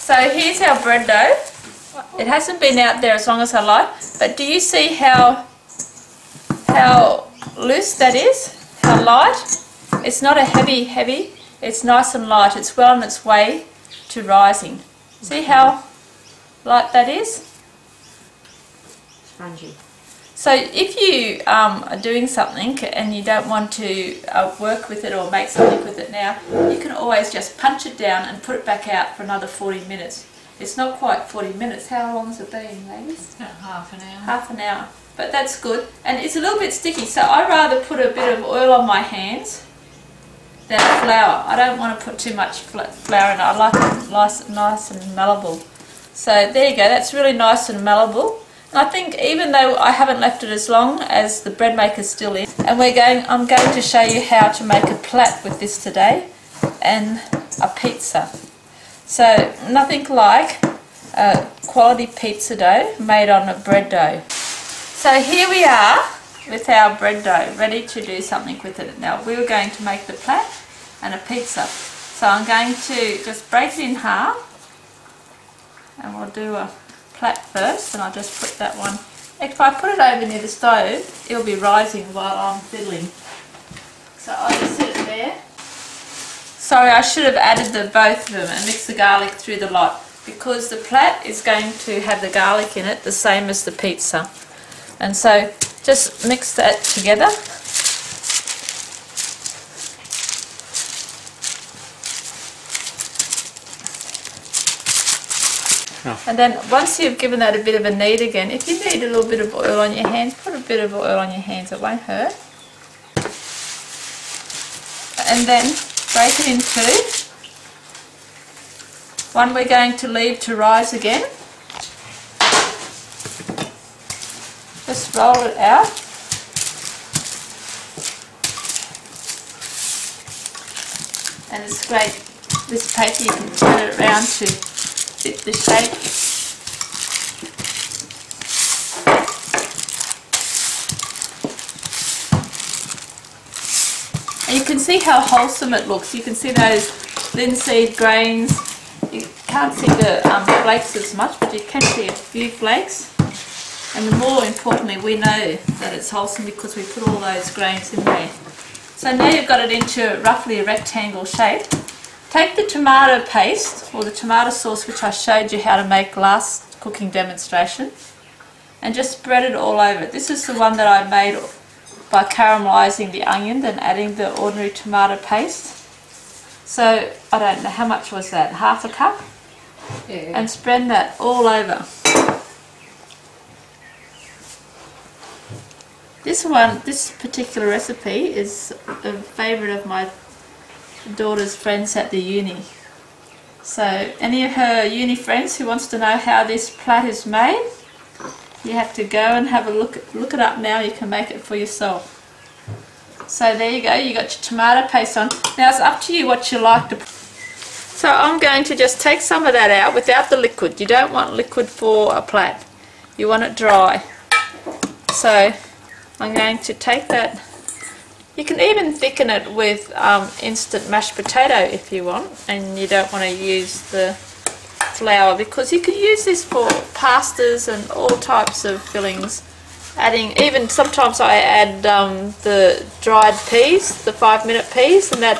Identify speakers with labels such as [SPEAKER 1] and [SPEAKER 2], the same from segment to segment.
[SPEAKER 1] So here's our bread dough. It hasn't been out there as long as I like, but do you see how loose that is? How light? It's not a heavy, it's nice and light. It's well on its way to rising. See how light that is?
[SPEAKER 2] Spongy.
[SPEAKER 1] So if you are doing something and you don't want to work with it or make something with it now, you can always just punch it down and put it back out for another 40 minutes. It's not quite 40 minutes. How long has it been, ladies?
[SPEAKER 2] About half an hour.
[SPEAKER 1] Half an hour. But that's good. And it's a little bit sticky, so I rather put a bit of oil on my hands than flour. I don't want to put too much flour in it. I like it nice and malleable. So there you go. That's really nice and malleable. And I think even though I haven't left it as long as the bread maker's still in, and I'm going to show you how to make a plat with this today and a pizza. So nothing like a quality pizza dough made on a bread dough. So here we are with our bread dough ready to do something with it. Now we're going to make the plat and a pizza. So I'm going to just break it in half and we'll do a plat first, and I'll just put that one. If I put it over near the stove, it'll be rising while I'm fiddling. So I'll just set it there. Sorry, I should have added both of them and mixed the garlic through the lot, because the plat is going to have the garlic in it the same as the pizza. And so just mix that together. And then once you've given that a bit of a knead again, if you need a little bit of oil on your hands, put a bit of oil on your hands, it won't hurt. And then break it in two. One we're going to leave to rise again. Just roll it out. And it's great, this paper you can turn it around to fit the shape. And you can see how wholesome it looks. You can see those linseed grains. You can't see the flakes as much, but you can see a few flakes. And more importantly, we know that it's wholesome because we put all those grains in there. So now you've got it into roughly a rectangle shape. Take the tomato paste or the tomato sauce, which I showed you how to make last cooking demonstration, and just spread it all over. This is the one that I made by caramelising the onion and adding the ordinary tomato paste. So I don't know, how much was that? Half a cup? Yeah. And spread that all over. This particular recipe is a favourite of my daughter's friends at the uni. So any of her uni friends who wants to know how this plat is made, you have to go and have a look it up now. You can make it for yourself. So there you go, you got your tomato paste on. Now it's up to you what you like to put. So I'm going to just take some of that out without the liquid. You don't want liquid for a plat. You want it dry. So I'm going to take that. You can even thicken it with instant mashed potato if you want, and you don't want to use the flour, because you can use this for pastas and all types of fillings. Even sometimes I add the dried peas, the 5-minute peas, and that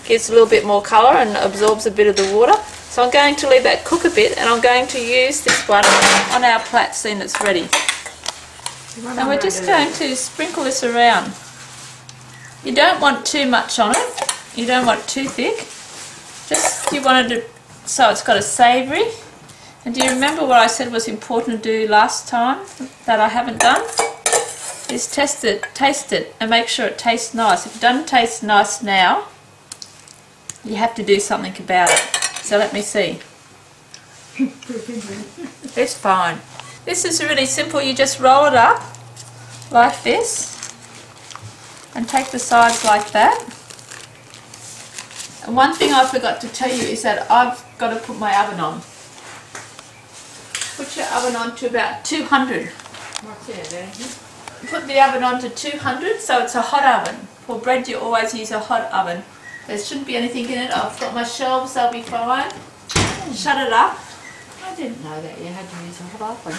[SPEAKER 1] gives a little bit more colour and absorbs a bit of the water. So I'm going to leave that cook a bit, and I'm going to use this one on our plat scene that's ready. And we're just going to sprinkle this around. You don't want too much on it. You don't want it too thick. Just you want it to, so it's got a savoury. And do you remember what I said was important to do last time that I haven't done? Is taste it, and make sure it tastes nice. If it doesn't taste nice now, you have to do something about it. So let me see. It's fine. This is really simple. You just roll it up like this and take the sides like that. And one thing I forgot to tell you is that I've got to put my oven on. Put your oven on to about 200.
[SPEAKER 2] What's that,
[SPEAKER 1] Put the oven on to 200, so it's a hot oven. For bread you always use a hot oven. There shouldn't be anything in it. I've got my shelves, they'll be fine. Shut it up.
[SPEAKER 2] I didn't know that you had to use a hot oven.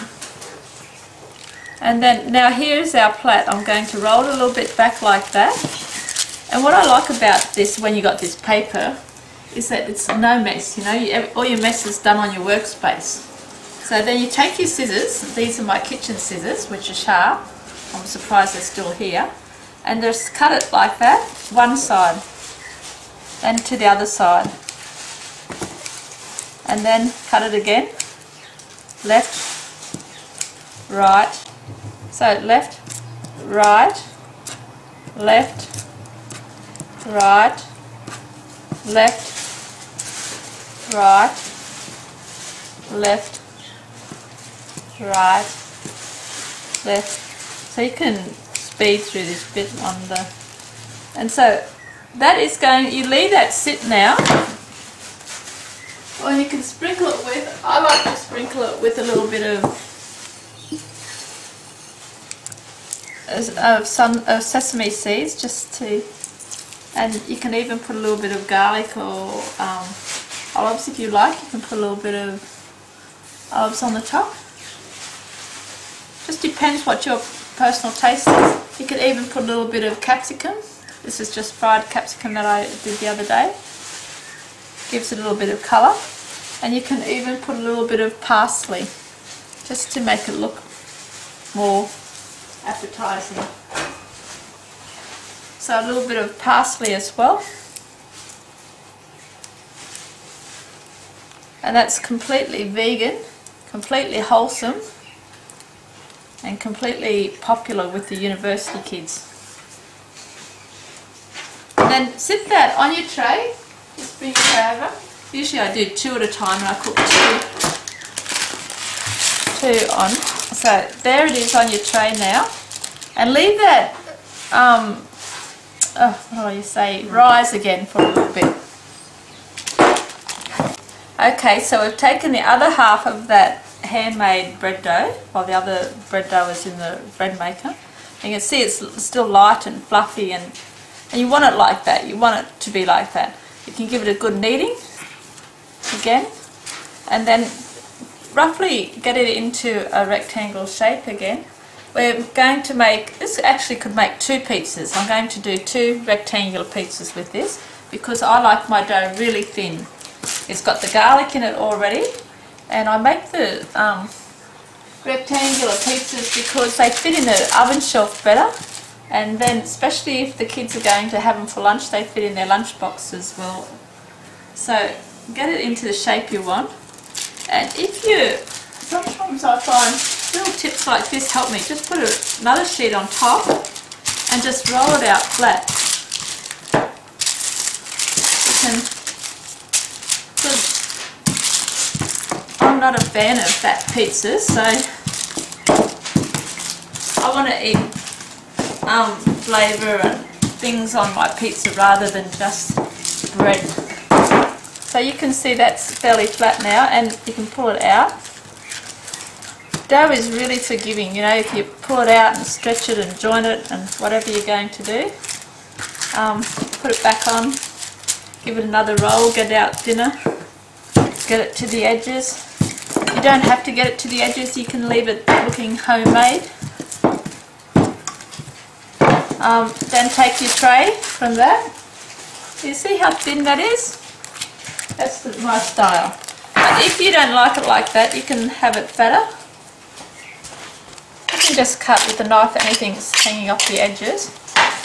[SPEAKER 1] And then now here's our plate. I'm going to roll it a little bit back like that. And what I like about this, when you got this paper, is that it's no mess. You know, all your mess is done on your workspace. So then you take your scissors. These are my kitchen scissors, which are sharp. I'm surprised they're still here. And just cut it like that, one side, then to the other side. And then cut it again, left, right. So left, right, left, right, left, right, left, right, left. So you can speed through this bit on the, and so that is going, you leave that sit now, or you can sprinkle it with, I like to sprinkle it with a little bit of sesame seeds, just to, and you can even put a little bit of garlic or olives if you like. You can put a little bit of olives on the top. Just depends what your personal taste is. You could even put a little bit of capsicum. This is just fried capsicum that I did the other day. Gives it a little bit of colour. And you can even put a little bit of parsley, just to make it look more appetizing. So a little bit of parsley as well. And that's completely vegan, completely wholesome, and completely popular with the university kids. And then sit that on your tray, just bring it over. Usually I do 2 at a time, and I cook two on. So there it is on your tray now. And leave that, what do you say, rise again for a little bit. Okay, so we've taken the other half of that handmade bread dough, while the other bread dough is in the bread maker. You can see it's still light and fluffy, and you want it like that. You want it to be like that. You can give it a good kneading again, and then roughly get it into a rectangle shape again. We're going to make, this actually could make 2 pizzas. I'm going to do 2 rectangular pizzas with this, because I like my dough really thin. It's got the garlic in it already, and I make the rectangular pizzas because they fit in the oven shelf better, and then especially if the kids are going to have them for lunch, they fit in their lunch box as well. So get it into the shape you want, and if you, sometimes I find little tips like this help me. Just put another sheet on top and just roll it out flat. I'm not a fan of fat pizzas, so I want to eat flavour and things on my pizza rather than just bread. So you can see that's fairly flat now, and you can pull it out. Dough is really forgiving, you know, if you pull it out and stretch it and join it and whatever you're going to do. Put it back on, give it another roll, get it out thinner, get it to the edges. You don't have to get it to the edges, you can leave it looking homemade. Then take your tray from that. You see how thin that is? That's my style. But if you don't like it like that, you can have it fatter. You can just cut with a knife anything that's hanging off the edges,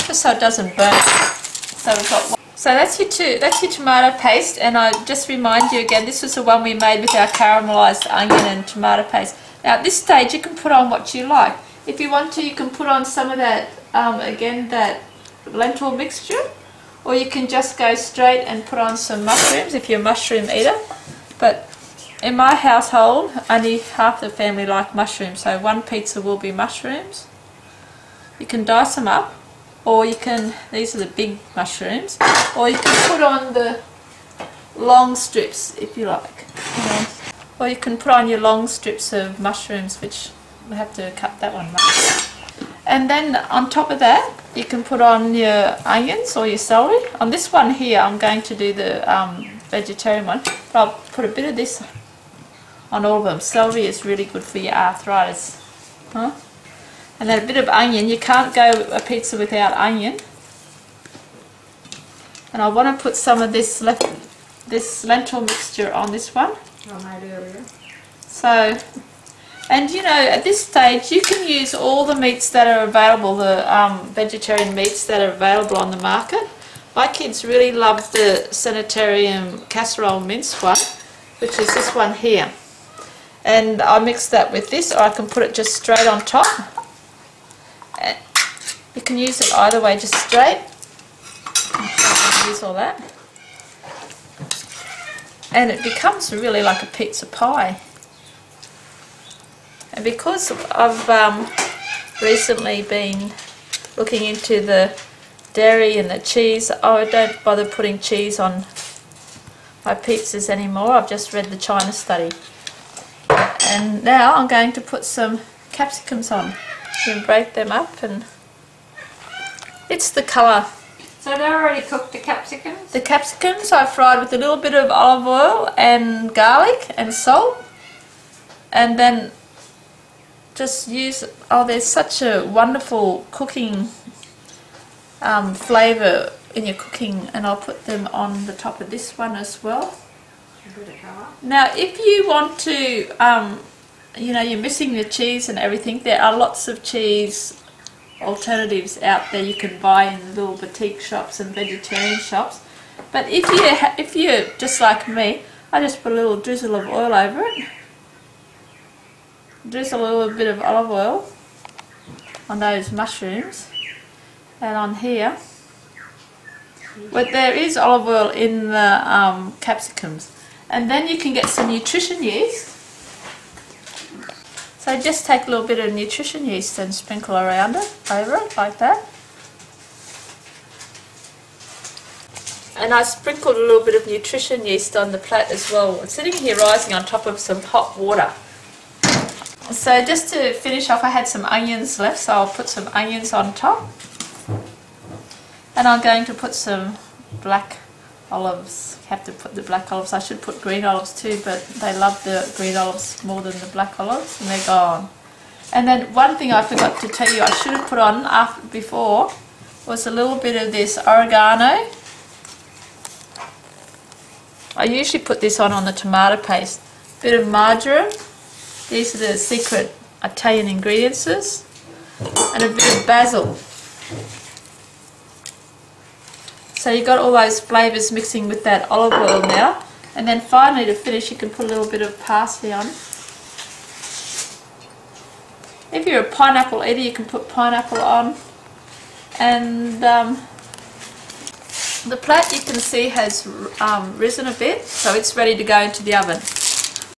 [SPEAKER 1] just so it doesn't burn. So we've got one. So that's your tomato paste, and I just remind you again, this was the one we made with our caramelised onion and tomato paste. Now at this stage you can put on what you like. If you want to, you can put on some of that, again, that lentil mixture, or you can just go straight and put on some mushrooms if you're a mushroom eater. But in my household, only half the family like mushrooms, so one pizza will be mushrooms. You can dice them up, or you can, these are the big mushrooms, or you can put on the long strips if you like. Or you can put on your long strips of mushrooms, which we'll have to cut that one up. And then on top of that, you can put on your onions or your celery. On this one here, I'm going to do the vegetarian one, but I'll put a bit of this on all of them. Celery is really good for your arthritis. Huh? And then a bit of onion. You can't go a pizza without onion. And I want to put some of this lentil mixture on this one.
[SPEAKER 2] I made earlier.
[SPEAKER 1] So, and you know, at this stage you can use all the meats that are available, the vegetarian meats that are available on the market. My kids really love the sanitarium casserole mince one, which is this one here. And I mix that with this, or I can put it just straight on top. And you can use it either way, just straight. Use all that. And it becomes really like a pizza pie. And because I've recently been looking into the dairy and the cheese, I don't bother putting cheese on my pizzas anymore. I've just read the China study. And now I'm going to put some capsicums on. You can break them up, and it's the colour.
[SPEAKER 2] So they're already cooked, the capsicums?
[SPEAKER 1] The capsicums I fried with a little bit of olive oil and garlic and salt, and then just use, oh, there's such a wonderful cooking flavour in your cooking, and I'll put them on the top of this one as well. Now if you want to, you know, you're missing the cheese and everything, there are lots of cheese alternatives out there you can buy in little boutique shops and vegetarian shops. But if you're just like me, I just put a little drizzle of oil over it. Drizzle a little bit of olive oil on those mushrooms, and on here. But there is olive oil in the capsicums. And then you can get some nutrition yeast. So just take a little bit of nutrition yeast and sprinkle around it, over it, like that. And I sprinkled a little bit of nutrition yeast on the plate as well. It's sitting here rising on top of some hot water. So just to finish off, I had some onions left, so I'll put some onions on top. And I'm going to put some black olives. You have to put the black olives. I should put green olives too, but they love the green olives more than the black olives, and they're gone. And then one thing I forgot to tell you I should have put on before was a little bit of this oregano. I usually put this on the tomato paste. A bit of marjoram. These are the secret Italian ingredients. And a bit of basil. So you've got all those flavours mixing with that olive oil now. And then finally, to finish, you can put a little bit of parsley on. If you're a pineapple eater, you can put pineapple on. And the plate, you can see, has risen a bit, so it's ready to go into the oven.